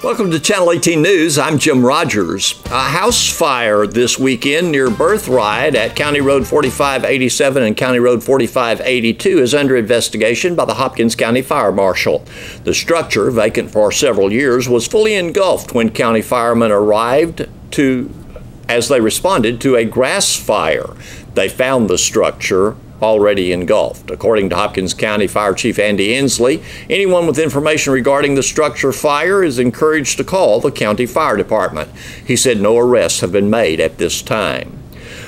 Welcome to Channel 18 News. I'm Jim Rogers. A house fire this weekend near Birthright at County Road 4587 and County Road 4582 is under investigation by the Hopkins County Fire Marshal. The structure, vacant for several years, was fully engulfed when county firemen arrived as they responded to a grass fire. They found the structure already engulfed. According to Hopkins County Fire Chief Andy Inslee, anyone with information regarding the structure fire is encouraged to call the county fire department. He said no arrests have been made at this time.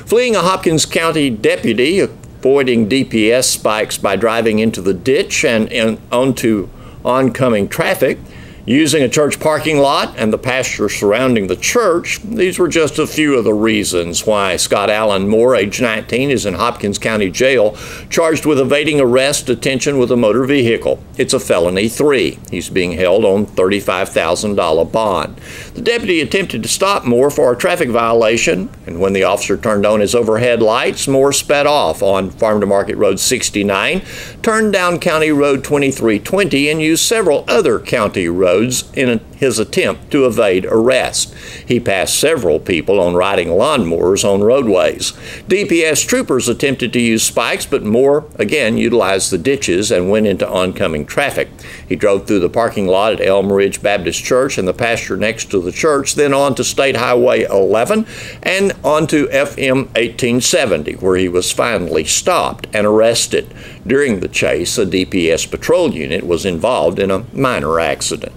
Fleeing a Hopkins County deputy, avoiding DPS spikes by driving into the ditch and onto oncoming traffic, using a church parking lot and the pasture surrounding the church, these were just a few of the reasons why Scott Allen Moore, age 19, is in Hopkins County Jail, charged with evading arrest, detention with a motor vehicle. It's a felony 3. He's being held on $35,000 bond. The deputy attempted to stop Moore for a traffic violation, and when the officer turned on his overhead lights, Moore sped off on Farm to Market Road 69, turned down County Road 2320, and used several other county roads in his attempt to evade arrest. He passed several people on riding lawnmowers on roadways. DPS troopers attempted to use spikes, but Moore again utilized the ditches and went into oncoming traffic. He drove through the parking lot at Elm Ridge Baptist Church and the pasture next to the church, then on to State Highway 11 and onto FM 1870, where he was finally stopped and arrested. During the chase, a DPS patrol unit was involved in a minor accident.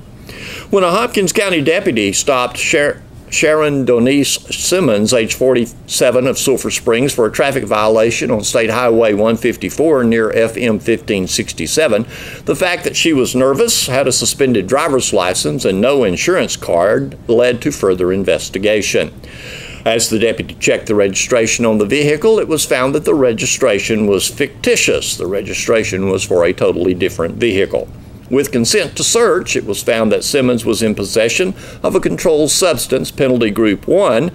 When a Hopkins County deputy stopped Sharon Donise Simmons, age 47, of Sulphur Springs for a traffic violation on State Highway 154 near FM 1567, the fact that she was nervous, had a suspended driver's license, and no insurance card led to further investigation. As the deputy checked the registration on the vehicle, it was found that the registration was fictitious. The registration was for a totally different vehicle. With consent to search, it was found that Simmons was in possession of a controlled substance, penalty group 1,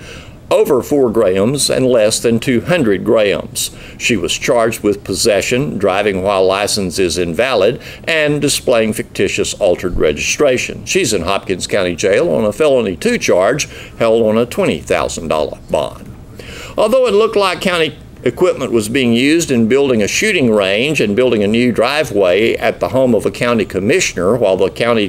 over 4 grams and less than 200 grams. She was charged with possession, driving while license is invalid, and displaying fictitious altered registration. She's in Hopkins County Jail on a felony 2 charge, held on a $20,000 bond. Although it looked like county equipment was being used in building a shooting range and building a new driveway at the home of a county commissioner while the county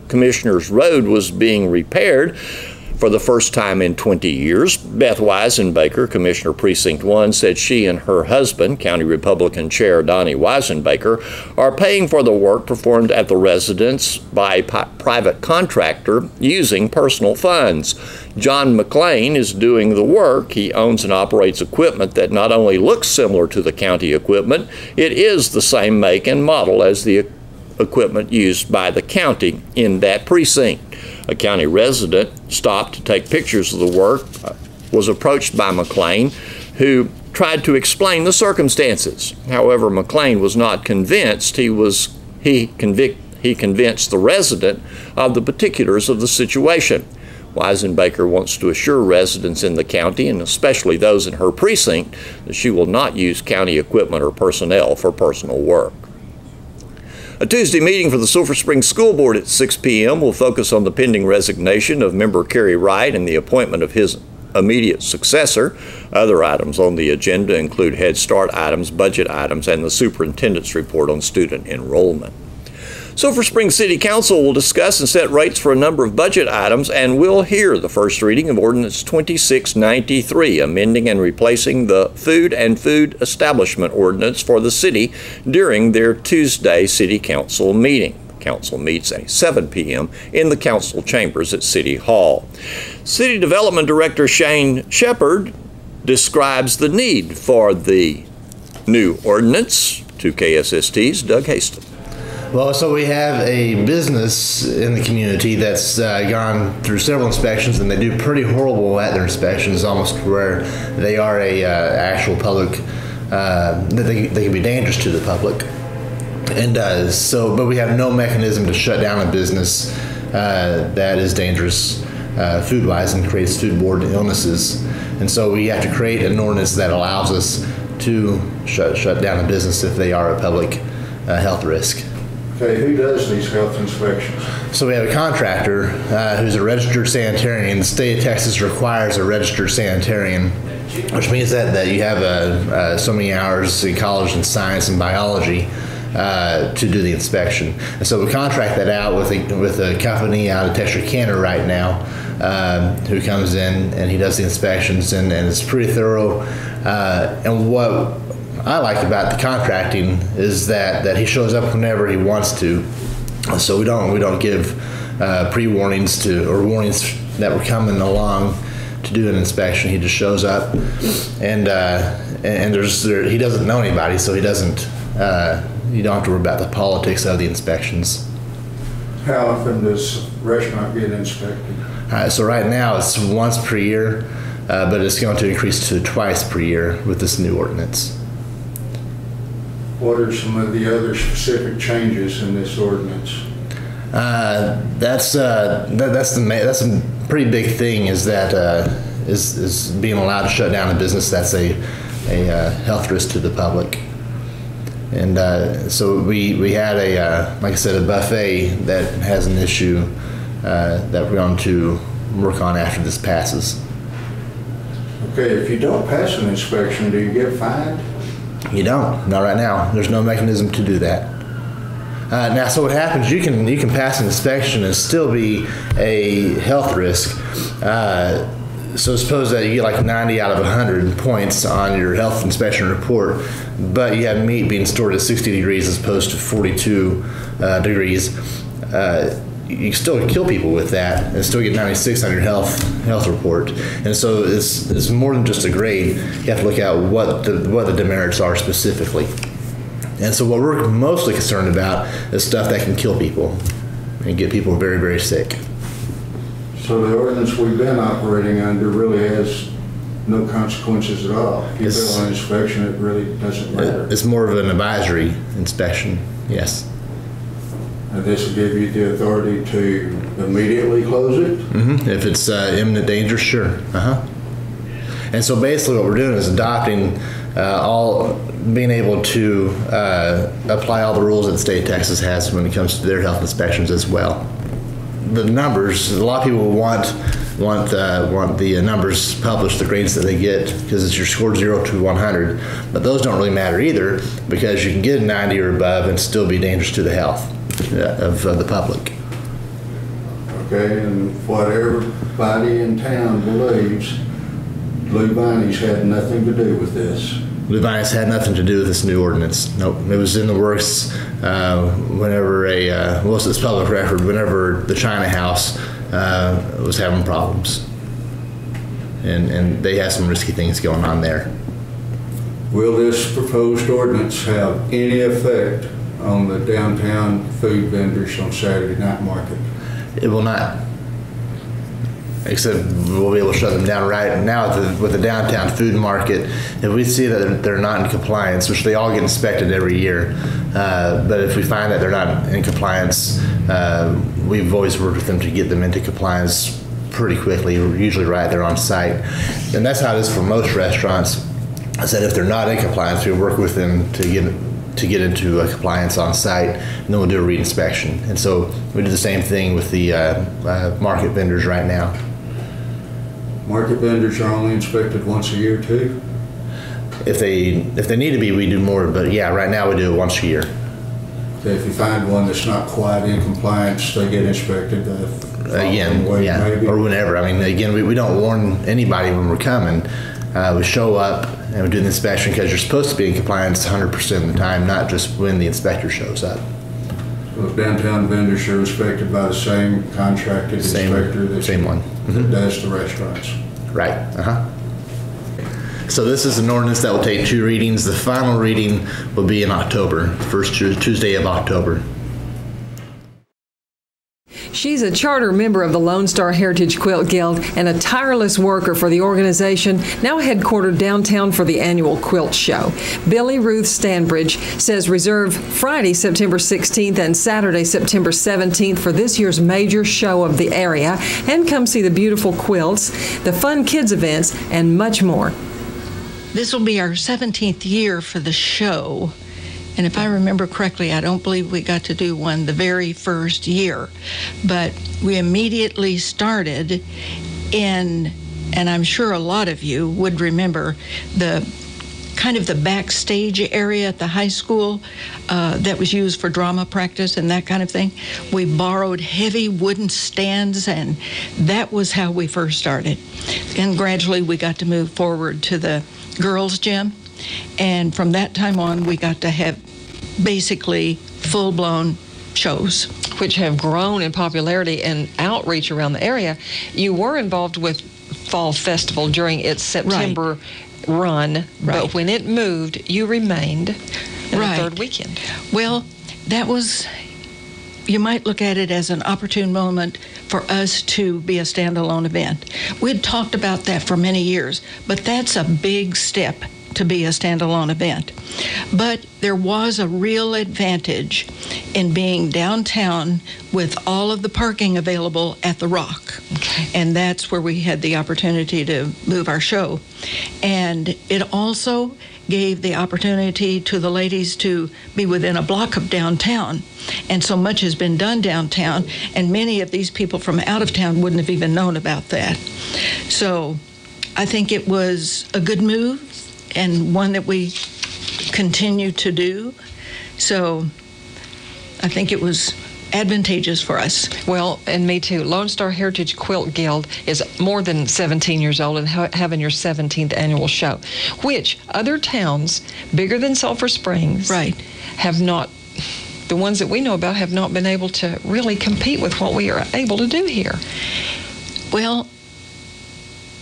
commissioner's road was being repaired for the first time in 20 years. Beth Weisenbaker, Commissioner Precinct 1, said she and her husband, County Republican Chair Donnie Weisenbaker, are paying for the work performed at the residence by a private contractor using personal funds. John McLean is doing the work. He owns and operates equipment that not only looks similar to the county equipment, it is the same make and model as the equipment used by the county in that precinct. A county resident stopped to take pictures of the work, was approached by McLean, who tried to explain the circumstances. However, McLean was not convinced. He convinced the resident of the particulars of the situation. Weisenbaker wants to assure residents in the county, and especially those in her precinct, that she will not use county equipment or personnel for personal work. A Tuesday meeting for the Sulphur Springs School Board at 6 p.m. will focus on the pending resignation of member Kerry Wright and the appointment of his immediate successor. Other items on the agenda include Head Start items, budget items, and the superintendent's report on student enrollment. Sulphur Springs City Council will discuss and set rates for a number of budget items and will hear the first reading of Ordinance 2693, amending and replacing the Food and Food Establishment Ordinance for the city during their Tuesday City Council meeting. The council meets at 7 p.m. in the council chambers at City Hall. City Development Director Shane Shepard describes the need for the new ordinance. To KSST's Doug Haston. Well, so we have a business in the community that's gone through several inspections, and they do pretty horrible at their inspections, almost where they are a actual public, that they can be dangerous to the public. And but we have no mechanism to shut down a business that is dangerous food-wise and creates foodborne illnesses. And so we have to create an ordinance that allows us to shut down a business if they are a public health risk. Okay, who does these health inspections? So we have a contractor who's a registered sanitarian. The state of Texas requires a registered sanitarian, which means that you have so many hours in college in science and biology to do the inspection. And so we contract that out with a company out of Texarkana right now, who comes in and he does the inspections, and it's pretty thorough. And what I like about the contracting is that he shows up whenever he wants to. So we don't give pre-warnings or warnings that we're coming along to do an inspection. He just shows up, and he doesn't know anybody, so he doesn't. You don't have to worry about the politics of the inspections. How often does the restaurant get inspected? So right now it's once per year, but it's going to increase to twice per year with this new ordinance. What are some of the other specific changes in this ordinance? That's a pretty big thing, is that is being allowed to shut down a business that's a health risk to the public. And so we had like I said, a buffet that has an issue that we're going to work on after this passes. Okay, if you don't pass an inspection, do you get fined? You don't. Not right now. There's no mechanism to do that. Now, so what happens? You can pass an inspection and still be a health risk. So suppose that you get like 90 out of 100 points on your health inspection report, but you have meat being stored at 60 degrees as opposed to 42 degrees. You can still kill people with that and still get 96 on your health report. And so it's more than just a grade. You have to look at what the demerits are specifically. And so what we're mostly concerned about is stuff that can kill people and get people very, very sick. So the ordinance we've been operating under really has no consequences at all. If you fail an inspection, it really doesn't matter. It's more of an advisory inspection, yes. And this will give you the authority to immediately close it? Mm-hmm. If it's imminent danger, sure. And so basically what we're doing is adopting being able to apply all the rules that the state of Texas has when it comes to their health inspections as well. The numbers, a lot of people want the numbers published, the grades that they get, because it's your score 0 to 100. But those don't really matter either, because you can get a 90 or above and still be dangerous to the health of the public. Okay, and what everybody in town believes, Blue Viney's had nothing to do with this. Blue Viney's had nothing to do with this new ordinance. Nope, it was in the works whenever it's public record, whenever the China House was having problems. And they have some risky things going on there. Will this proposed ordinance have any effect on the downtown food vendors on Saturday night market? It will not. Except we'll be able to shut them down right now with the downtown food market. If we see that they're not in compliance, which they all get inspected every year, but if we find that they're not in compliance, we've always worked with them to get them into compliance pretty quickly, usually right there on site. And that's how it is for most restaurants. I said if they're not in compliance, we work with them to get into compliance on site, and then we'll do a re-inspection. And so we do the same thing with the market vendors right now. Market vendors are only inspected once a year too? If they need to be, we do more, but yeah, right now we do it once a year. If you find one that's not quite in compliance, they get inspected again, yeah, maybe. Or whenever. I mean, again, we don't warn anybody when we're coming. We show up and we do the inspection because you're supposed to be in compliance 100% of the time, not just when the inspector shows up. So downtown vendors are inspected by the same contracted inspector that does the restaurants. Right. So this is an ordinance that will take 2 readings. The final reading will be in October, first Tuesday of October. She's a charter member of the Lone Star Heritage Quilt Guild and a tireless worker for the organization, now headquartered downtown for the annual quilt show. Billy Ruth Stanbridge says reserve Friday, September 16th and Saturday, September 17th for this year's major show of the area, and come see the beautiful quilts, the fun kids events, and much more. This will be our 17th year for the show. And if I remember correctly, I don't believe we got to do one the very first year. But we immediately started in, and I'm sure a lot of you would remember, the kind of the backstage area at the high school that was used for drama practice and that kind of thing. We borrowed heavy wooden stands, and that was how we first started. And gradually we got to move forward to the girls' gym. And from that time on, we got to have basically full-blown shows, which have grown in popularity and outreach around the area. You were involved with Fall Festival during its September run, but when it moved, you remained in the third weekend. Well, that was, you might look at it as an opportune moment for us to be a standalone event. We'd talked about that for many years, but that's a big step to be a standalone event. But there was a real advantage in being downtown with all of the parking available at the Rock. Okay. And that's where we had the opportunity to move our show. And it also gave the opportunity to the ladies to be within a block of downtown. And so much has been done downtown, and many of these people from out of town wouldn't have even known about that. So I think it was a good move, and one that we continue to do. So I think it was advantageous for us. Well, and me too. Lone Star Heritage Quilt Guild is more than 17 years old and having your 17th annual show, which other towns bigger than Sulphur Springs have not, the ones that we know about, have not been able to really compete with what we are able to do here. Well,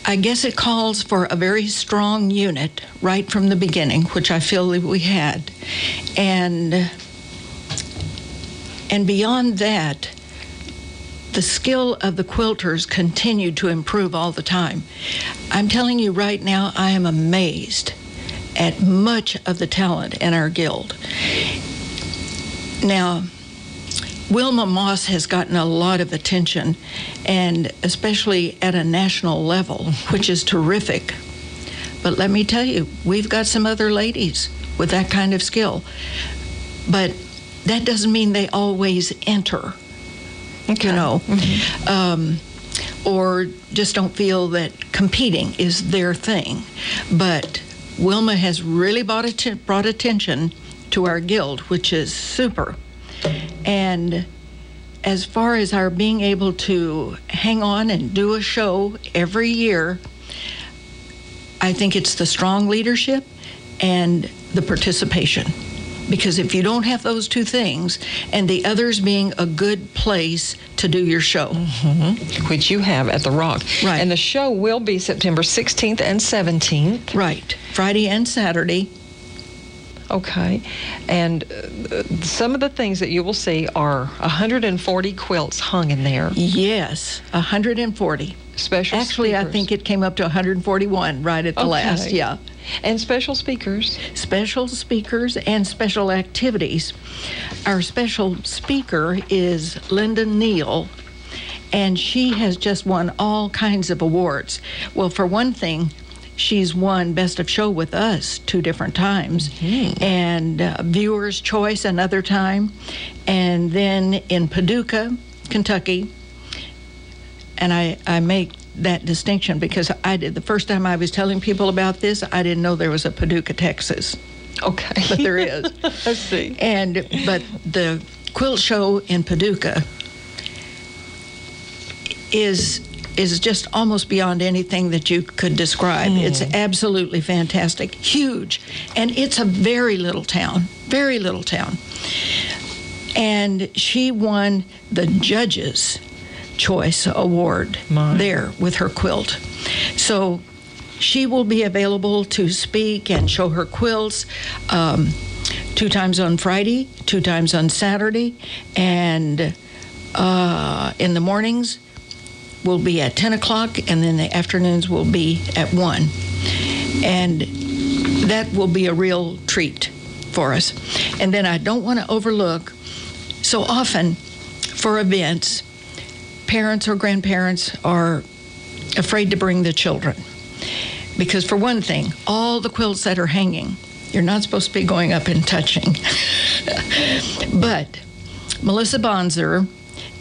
I guess it calls for a very strong unit right from the beginning, which I feel that we had. And beyond that, the skill of the quilters continued to improve all the time. I'm telling you right now, I am amazed at much of the talent in our guild. Now, Wilma Moss has gotten a lot of attention, and especially at a national level, which is terrific. But let me tell you, we've got some other ladies with that kind of skill. But that doesn't mean they always enter, you know, or just don't feel that competing is their thing. But Wilma has really brought attention to our guild, which is super. And as far as our being able to hang on and do a show every year, I think it's the strong leadership and the participation. Because if you don't have those two things, and the others being a good place to do your show. Which you have at the Rock. Right. And the show will be September 16th and 17th. Right. Friday and Saturday. Okay. And some of the things that you will see are 140 quilts hung in there. Yes, 140. Special Actually, speakers. I think it came up to 141 right at the last, yeah. And special speakers. Special speakers and special activities. Our special speaker is Linda Neal, and she has just won all kinds of awards. Well, for one thing, she's won Best of Show with us 2 different times, and Viewer's Choice another time, and then in Paducah, Kentucky. And I make that distinction because I did, the first time I was telling people about this, I didn't know there was a Paducah, Texas. Okay. But there is. I see. But the quilt show in Paducah is just almost beyond anything that you could describe. It's absolutely fantastic, huge, and it's a very little town. And she won the Judges' Choice Award there with her quilt. So she will be available to speak and show her quilts 2 times on Friday, 2 times on Saturday, and in the mornings will be at 10 o'clock, and then the afternoons will be at 1. And that will be a real treat for us. And then I don't want to overlook, so often for events, parents or grandparents are afraid to bring the children. Because for one thing, all the quilts that are hanging You're not supposed to be going up and touching. But Melissa Bonzer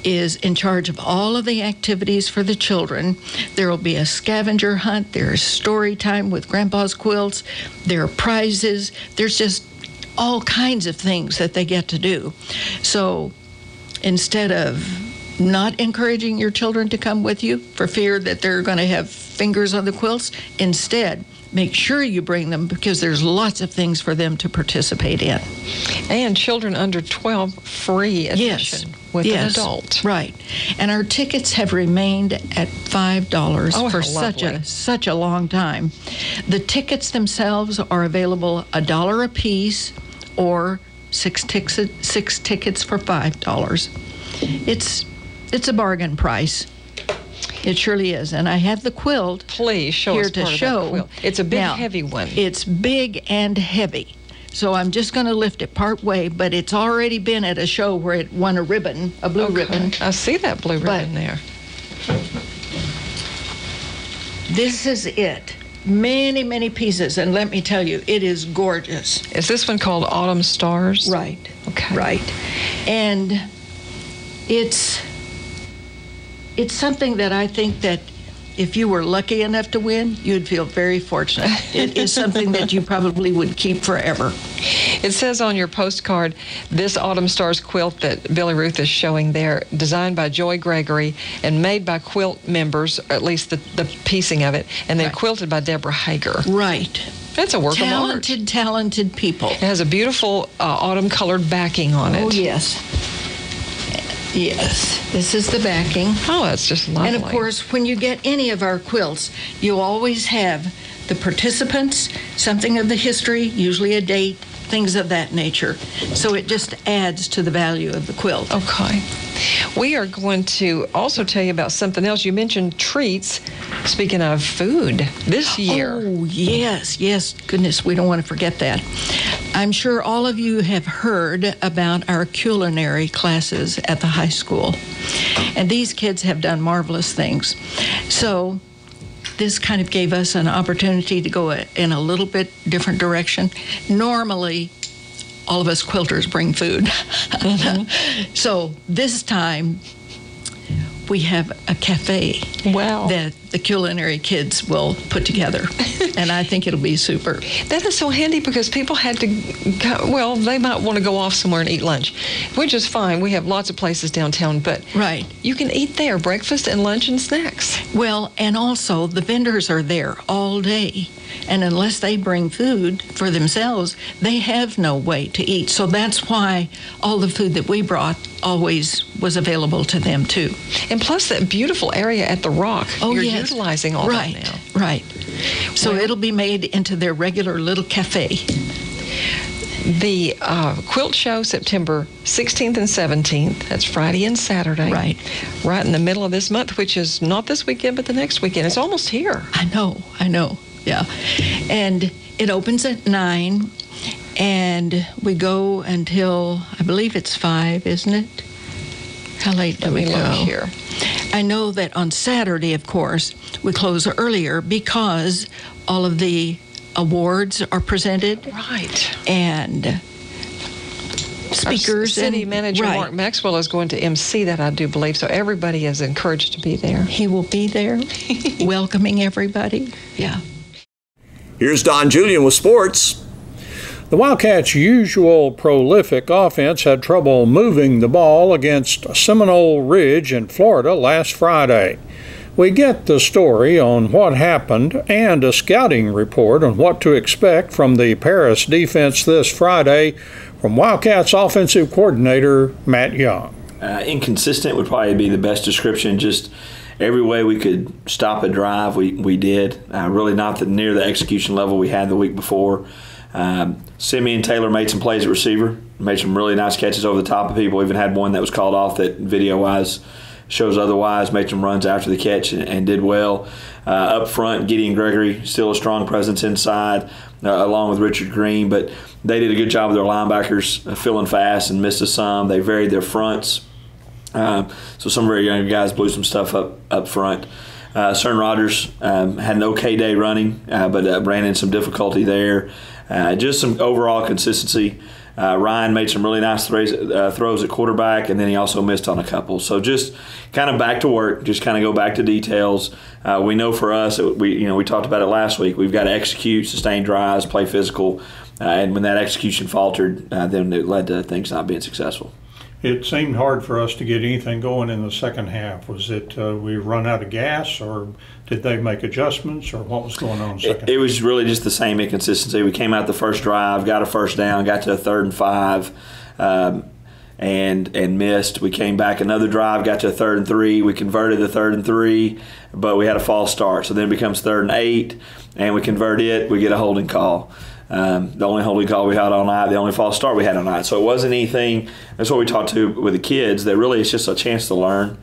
is in charge of all of the activities for the children. There will be a scavenger hunt. There's story time with Grandpa's quilts. There are prizes. There's just all kinds of things that they get to do. So instead of not encouraging your children to come with you for fear that they're going to have fingers on the quilts, instead, make sure you bring them because there's lots of things for them to participate in. And children under 12, free admission with an adult. Right. And our tickets have remained at $5 for such a long time. The tickets themselves are available $1 a piece or six tickets for $5. It's a bargain price. It surely is. And I have the quilt. Please show here us to part show. Of that quilt. It's a big, now, heavy one. It's big and heavy. So I'm just going to lift it part way, but it's already been at a show where it won a ribbon, a blue ribbon. I see that blue ribbon there. This is it. Many, many pieces, and let me tell you, it is gorgeous. Is this one called Autumn Stars? Right. Okay. Right. And it's something that I think that if you were lucky enough to win, you'd feel very fortunate. It is something that you probably would keep forever. It says on your postcard, this Autumn Stars quilt that Billy Ruth is showing there, designed by Joy Gregory and made by quilt members, or at least the piecing of it, and then quilted by Deborah Hager. Right. That's a work of art. Talented people. It has a beautiful autumn-colored backing on it. Oh, yes. Yes, this is the backing. Oh, that's just lovely. And of course, when you get any of our quilts, you always have the participants, something of the history, usually a date, things of that nature. So it just adds to the value of the quilt. Okay. We are going to also tell you about something else. You mentioned treats. Speaking of food, this year. Oh, yes. Goodness, we don't want to forget that. I'm sure all of you have heard about our culinary classes at the high school. And these kids have done marvelous things. So this kind of gave us an opportunity to go in a little bit different direction. Normally, all of us quilters bring food. Mm-hmm. So this time, we have a cafe that the culinary kids will put together. And I think it'll be super. That is so handy because people had to go, well, they might want to go off somewhere and eat lunch, which is fine. We have lots of places downtown, but you can eat there, breakfast and lunch and snacks. Well, and also the vendors are there all day. And unless they bring food for themselves, they have no way to eat. So that's why all the food that we brought always was available to them, too. And plus that beautiful area at the Rock. Oh, You're yes. utilizing all that now. Right. So it'll be made into their regular little cafe. The quilt show, September 16th and 17th. That's Friday and Saturday. Right in the middle of this month, which is not this weekend, but the next weekend. It's almost here. I know. Yeah. And it opens at 9, and we go until, I believe it's 5, isn't it? How late do we go? Let me look here. I know that on Saturday, of course, we close earlier because all of the awards are presented. Right. And speakers. Our city manager Mark Maxwell is going to MC that, I do believe, so everybody is encouraged to be there. He will be there, welcoming everybody. Yeah. Here's Don Julian with sports. The Wildcats' usual prolific offense had trouble moving the ball against Seminole Ridge in Florida last Friday. We get the story on what happened and a scouting report on what to expect from the Paris defense this Friday from Wildcats offensive coordinator Matt Young. Inconsistent would probably be the best description. Just every way we could stop a drive, we did. Really not near the execution level we had the week before. Simeon Taylor made some plays at receiver, made some really nice catches over the top of people, even had one that was called off that video-wise shows otherwise, made some runs after the catch and did well. Up front, Gideon Gregory, still a strong presence inside, along with Richard Green, but they did a good job with their linebackers filling fast and missed us some. They varied their fronts. So some very young guys blew some stuff up front. Cern Rogers had an okay day running, but ran into some difficulty there. just some overall consistency. Ryan made some really nice throws at quarterback, and then he also missed on a couple. So just kind of back to work, just kind of go back to details. We know for us, we talked about it last week, we've got to execute, sustain drives, play physical, and when that execution faltered, then it led to things not being successful. It seemed hard for us to get anything going in the second half. Was it we run out of gas, or did they make adjustments, or what was going on in the second half? It was really just the same inconsistency. We came out the first drive, got a first down, got to a 3rd and 5, and missed. We came back another drive, got to a 3rd and 3. We converted the 3rd and 3, but we had a false start. So then it becomes 3rd and 8, and we convert it. We get a holding call. The only holding call we had all night, the only false start we had all night. So it wasn't anything. That's what we talked to with the kids, that really it's just a chance to learn.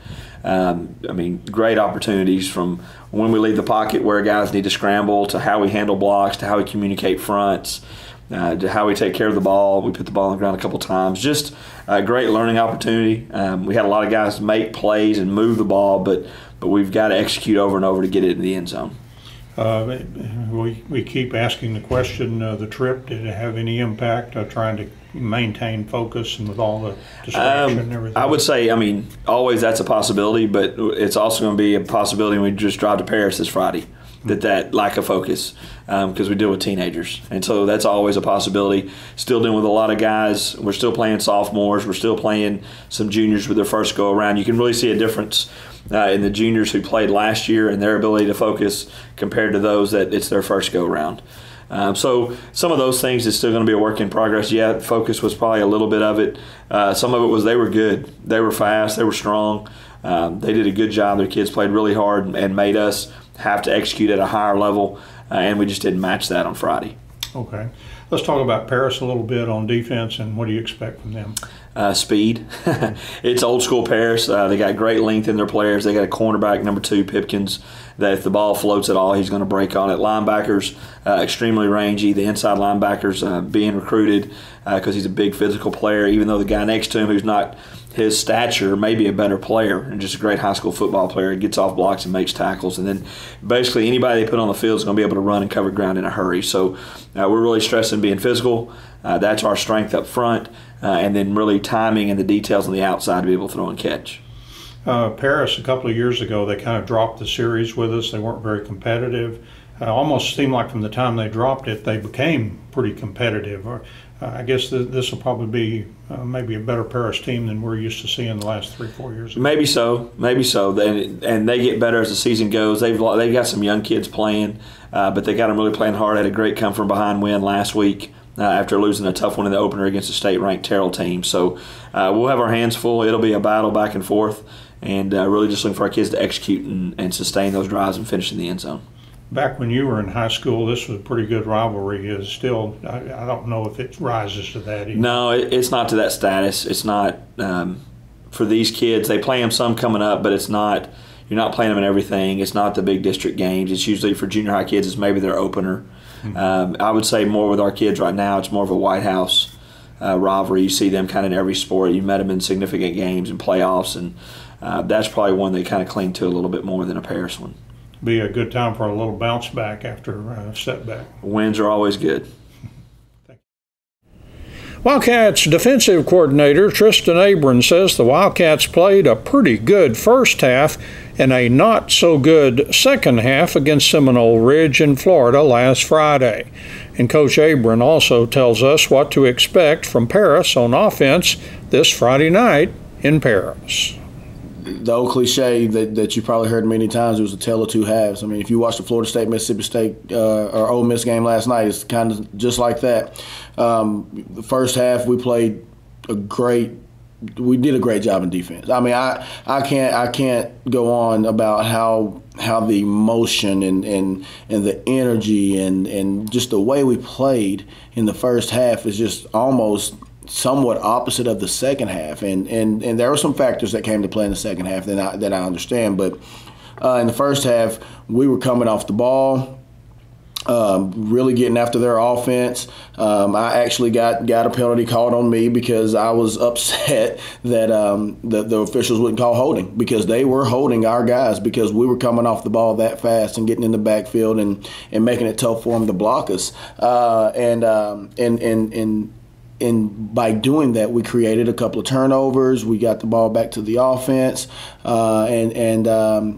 Great opportunities from when we leave the pocket where guys need to scramble, to how we handle blocks, to how we communicate fronts, to how we take care of the ball. We put the ball on the ground a couple times. Just a great learning opportunity. We had a lot of guys make plays and move the ball, but we've got to execute over and over to get it in the end zone. We keep asking the question, the trip, did it have any impact trying to maintain focus and with all the distraction and everything? I would say, always that's a possibility, but it's also going to be a possibility when we just drive to Paris this Friday, that lack of focus, because we deal with teenagers. And so that's always a possibility. Still dealing with a lot of guys. We're still playing sophomores. We're still playing some juniors with their first go-around. You can really see a difference in the juniors who played last year and their ability to focus compared to those that it's their first go-around. So some of those things is still going to be a work in progress. Yeah, focus was probably a little bit of it. Some of it was they were good. They were fast. They were strong. They did a good job. Their kids played really hard and made us have to execute at a higher level, and we just didn't match that on Friday. Okay. Let's talk about Paris a little bit on defense, and what do you expect from them? Speed. It's old school Paris. They got great length in their players. They got a cornerback, number 2, Pipkins, that if the ball floats at all, he's going to break on it. Linebackers, extremely rangy. The inside linebackers being recruited because he's a big physical player, even though the guy next to him who's not his stature may be a better player and just a great high school football player. He gets off blocks and makes tackles. And then basically anybody they put on the field is going to be able to run and cover ground in a hurry. So we're really stressing being physical. That's our strength up front. And then really timing and the details on the outside to be able to throw and catch. Paris, a couple of years ago, they kind of dropped the series with us. They weren't very competitive. Almost seemed like from the time they dropped it, they became pretty competitive. I guess this will probably be maybe a better Paris team than we're used to seeing the last 3-4 years ago. Maybe so. And they get better as the season goes. They've got some young kids playing, but they got them really playing hard. Had a great come from behind win last week. After losing a tough one in the opener against a state-ranked Terrell team. So we'll have our hands full. It'll be a battle back and forth, and really just looking for our kids to execute and sustain those drives and finish in the end zone. Back when you were in high school, this was a pretty good rivalry. Is still, I don't know if it rises to that either. No, it's not to that status. It's not for these kids. They play them some coming up, but it's not. You're not playing them in everything. It's not the big district games. It's usually for junior high kids. It's maybe their opener. I would say more with our kids right now, it's more of a White House rivalry. You see them kind of in every sport. You met them in significant games and playoffs, and that's probably one they kind of cling to a little bit more than a Paris one. Be a good time for a little bounce back after a setback. Wins are always good. Wildcats defensive coordinator Tristan Abrams says the Wildcats played a pretty good first half and a not-so-good second half against Seminole Ridge in Florida last Friday. And Coach Abrams also tells us what to expect from Paris on offense this Friday night in Paris. The old cliche that you probably heard many times, it was a tale of two halves. I mean, if you watched the Florida State, Mississippi State, or Ole Miss game last night, it's kind of just like that. The first half, we did a great job in defense. I mean, I can't go on about how the emotion and the energy and just the way we played in the first half is just almost somewhat opposite of the second half, and there were some factors that came to play in the second half that I understand, but in the first half we were coming off the ball. really getting after their offense. I actually got a penalty called on me because I was upset that the officials wouldn't call holding, because they were holding our guys because we were coming off the ball that fast and getting in the backfield and making it tough for them to block us. And by doing that, we created a couple of turnovers. We got the ball back to the offense, and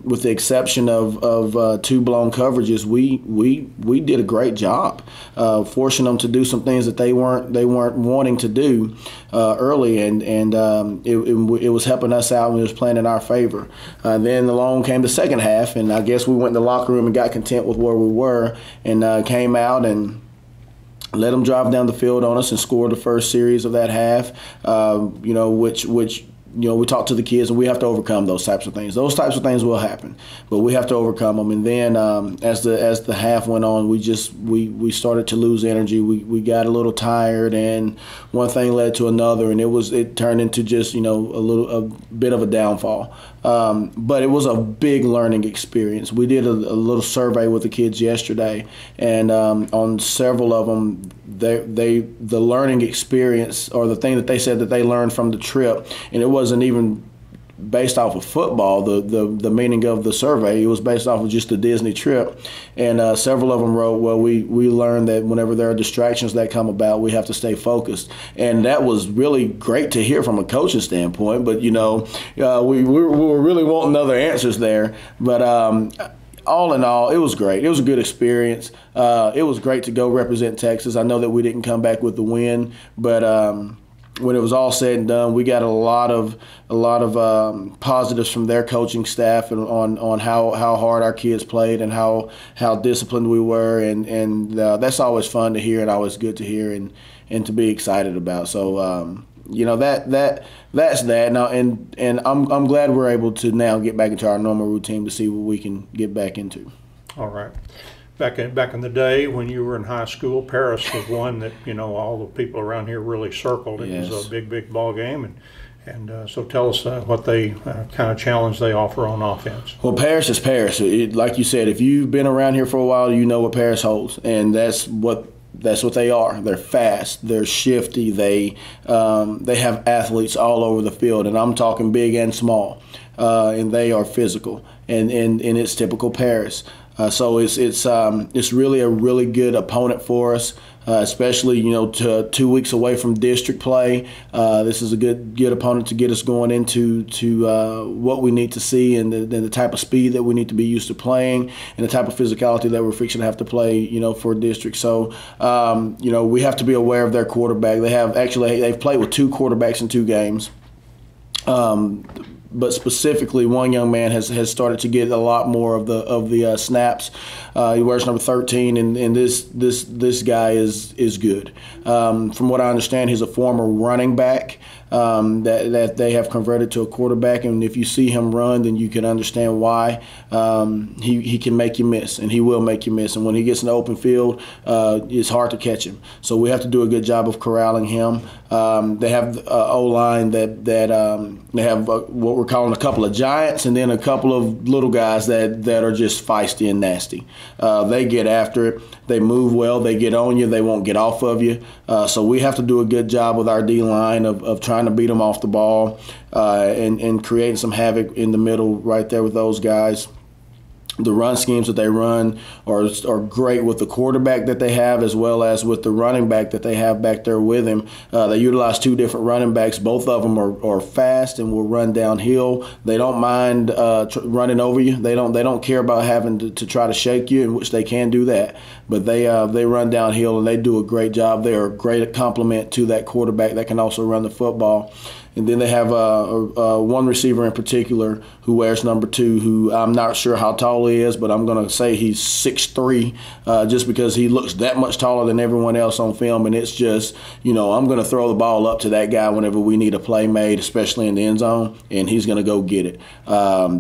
with the exception of 2 blown coverages, we did a great job forcing them to do some things that they weren't wanting to do early, and it was helping us out and it was playing in our favor. Then along came the second half, and I guess we went in the locker room and got content with where we were, and came out and let them drive down the field on us and score the first series of that half, which we talk to the kids, and we have to overcome those types of things. Those types of things will happen, but we have to overcome them. And then as the half went on, we started to lose energy. We got a little tired, and one thing led to another, and it turned into just a bit of a downfall. But it was a big learning experience. We did a little survey with the kids yesterday, and on several of them, the learning experience, or the thing that they said that they learned from the trip, and it wasn't even based off of football, the meaning of the survey. It was based off of just the Disney trip. And several of them wrote, well, we learned that whenever there are distractions that come about, we have to stay focused. And that was really great to hear from a coaching standpoint. But, we were really wanting other answers there. But all in all, it was great. It was a good experience. It was great to go represent Texas. I know that we didn't come back with the win, but when it was all said and done, we got a lot of positives from their coaching staff and on how hard our kids played and how disciplined we were, and that's always fun to hear and always good to hear and to be excited about. So that's that now, and I'm glad we're able to now get back into our normal routine to see what we can get back into. All right. Back in the day when you were in high school, Paris was one that all the people around here really circled. It Yes. was a big ball game, and so tell us what they kind of challenge they offer on offense. Well, Paris is Paris. Like you said, if you've been around here for a while, you know what Paris holds, and that's what they are. They're fast. They're shifty. They have athletes all over the field, and I'm talking big and small, and they are physical, and it's typical Paris. So it's really a really good opponent for us, especially 2 weeks away from district play. This is a good opponent to get us going into what we need to see, and the type of speed that we need to be used to playing, and the type of physicality that we're fixing to have to play for district. So we have to be aware of their quarterback. They've played with 2 quarterbacks in 2 games. But specifically, one young man has started to get a lot more of the snaps. He wears number 13, and this guy is good. From what I understand, he's a former running back that they have converted to a quarterback, and if you see him run, then you can understand why. He can make you miss, and he will make you miss. And when he gets in the open field, it's hard to catch him. So we have to do a good job of corralling him. They have O-line that they have what we're calling a couple of giants, and then a couple of little guys that are just feisty and nasty. They get after it. They move well. They get on you. They won't get off of you. So we have to do a good job with our D-line of trying to beat them off the ball and creating some havoc in the middle right there with those guys. The run schemes that they run are great with the quarterback that they have, as well as with the running back that they have back there with him. They utilize 2 different running backs. Both of them are fast and will run downhill. They don't mind running over you. They don't care about having to try to shake you, in which they can do that. But they run downhill, and they do a great job. They are a great complement to that quarterback that can also run the football. And then they have one receiver in particular who wears number 2, who I'm not sure how tall he is, but I'm going to say he's 6'3", just because he looks that much taller than everyone else on film. And it's just, I'm going to throw the ball up to that guy whenever we need a play made, especially in the end zone, and he's going to go get it.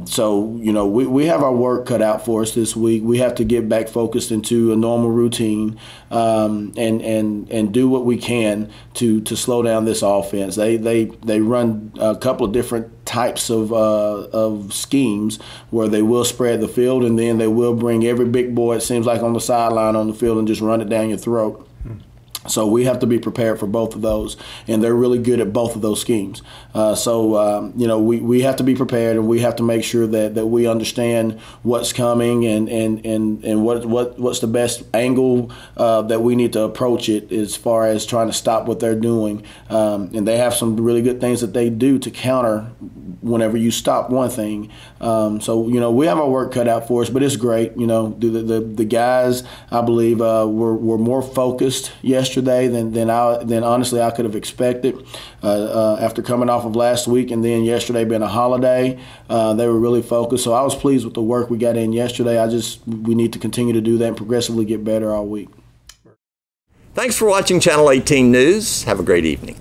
So we have our work cut out for us this week. We have to get back focused into a normal routine and do what we can to slow down this offense. They run a couple of different types of schemes where they will spread the field, and then they will bring every big boy, it seems like, on the sideline on the field and just run it down your throat. So we have to be prepared for both of those, and they're really good at both of those schemes. We have to be prepared, and we have to make sure that we understand what's coming and what's the best angle that we need to approach it as far as trying to stop what they're doing. And they have some really good things that they do to counter whenever you stop one thing. We have our work cut out for us, but it's great. The guys, I believe, were more focused yesterday than honestly I could have expected after coming off of last week, and then yesterday being a holiday. They were really focused, so I was pleased with the work we got in yesterday. We need to continue to do that and progressively get better all week. Thanks for watching Channel 18 News. Have a great evening.